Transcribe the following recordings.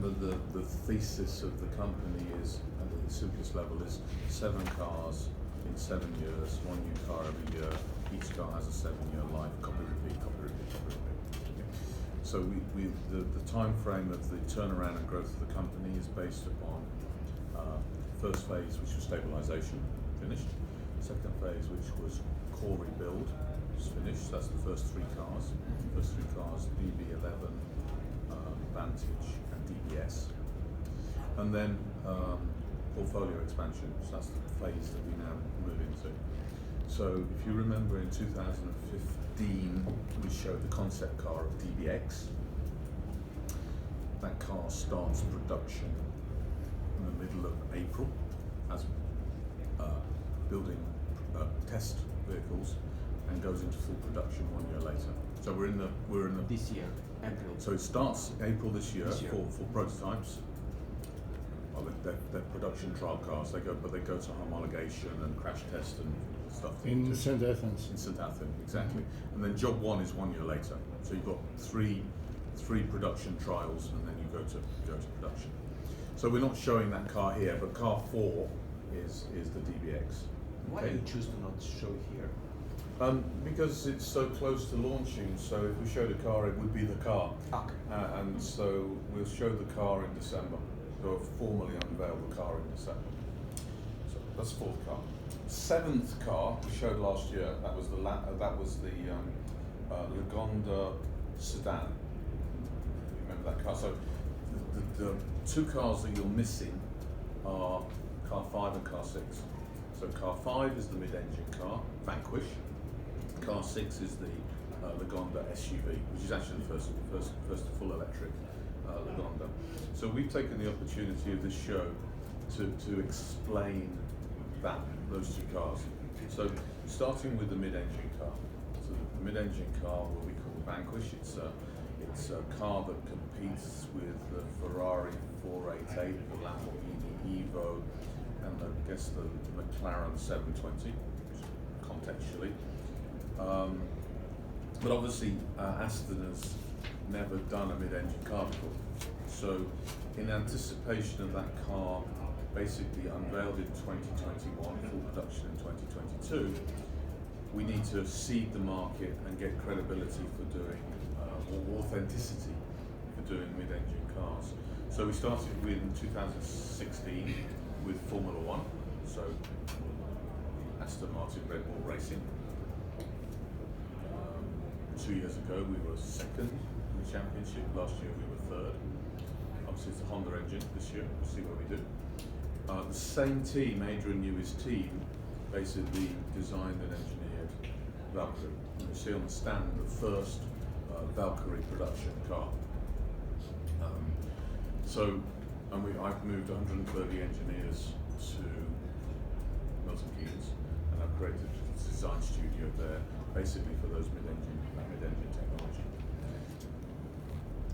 remember the thesis of the company is, at the simplest level, is 7 cars in 7 years, 1 new car every year. Each car has a 7-year life. Copy, repeat, copy, repeat, copy, repeat. Okay. So the time frame of the turnaround and growth of the company is based upon first phase, which was stabilization, finished. Second phase, which was core rebuild, was finished. That's the first 3 cars. First 3 cars, DB11, Vantage, and DBS. And then portfolio expansion. So that's the phase that we now move into. So if you remember, in 2015, we showed the concept car of DBX. That car starts production in the middle of April as building test vehicles, and goes into full production 1 year later. So we're in the this year, April. So it starts April this year. For prototypes. Well, they're production trial cars. They go to homologation and crash test and stuff. In St. Athens. In St. Athens, exactly. And then job 1 is 1 year later. So you've got three production trials, and then you go to production. So we're not showing that car here, but car 4 is the DBX. Why do you choose to not show it here? Because it's so close to launching. So if we showed a car, it would be the car. Okay. And so we'll show the car in December. So formally unveil the car in December. So that's the 4th car. 7th car we showed last year. That was the Lagonda sedan. Remember that car? So the 2 cars that you're missing are car 5 and car 6. So car 5 is the mid-engine car, Vanquish. Car 6 is the Lagonda SUV, which is actually the first full electric Lagonda. So we've taken the opportunity of this show to explain those 2 cars. So starting with the mid-engine car. So the mid-engine car, what we call the Vanquish, it's a car that competes with the Ferrari 488, the Lamborghini Evo, and I guess the McLaren 720, contextually. But obviously Aston has never done a mid-engine car before. So in anticipation of that car basically unveiled in 2021, full production in 2022, we need to seed the market and get credibility for doing, or authenticity for doing mid-engine cars. So we started in 2016 with Formula 1, so Aston Martin Red Bull Racing. 2 years ago we were 2nd in the championship, last year we were 3rd. Obviously it's a Honda engine this year, we'll see what we do. The same team, Adrian Newey's team, basically designed and engineered Valkyrie. And you see on the stand the first Valkyrie production car. I've moved 130 engineers to Milton Keynes, and I've created a design studio there, basically for those mid-engine technology.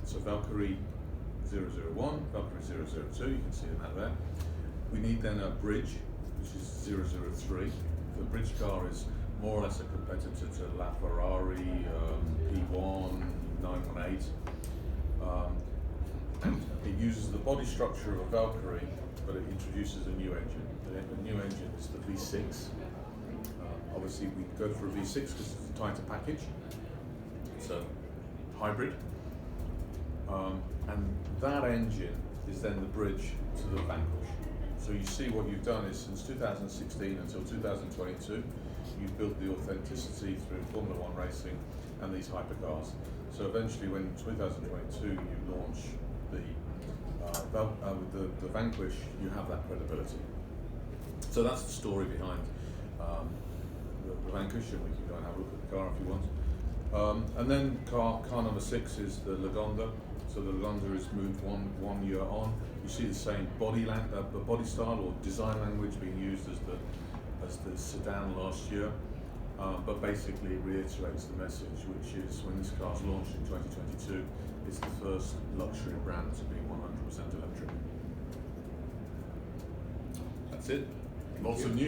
So Valkyrie 001, Valkyrie 002, you can see them out there. We need then a bridge, which is 003. The bridge car is more or less a competitor to LaFerrari, P1, 918. It uses the body structure of a Valkyrie, but it introduces a new engine. The new engine is the V6. Obviously, we go for a V6 because it's a tighter package. It's a hybrid. And that engine is then the bridge to the Vanquish. So you see what you've done is since 2016 until 2022, you've built the authenticity through Formula 1 racing and these hypercars. So eventually when 2022 you launch the Vanquish, you have that credibility. So that's the story behind the Vanquish, and we can go and have a look at the car if you want. And then car number 6 is the Lagonda. So the Lagonda is moved one year on. You see the same body style or design language being used as the sedan last year, but basically it reiterates the message, which is when this car's launched in 2022, it's the first luxury brand to be 100% electric. That's it. Lots of new.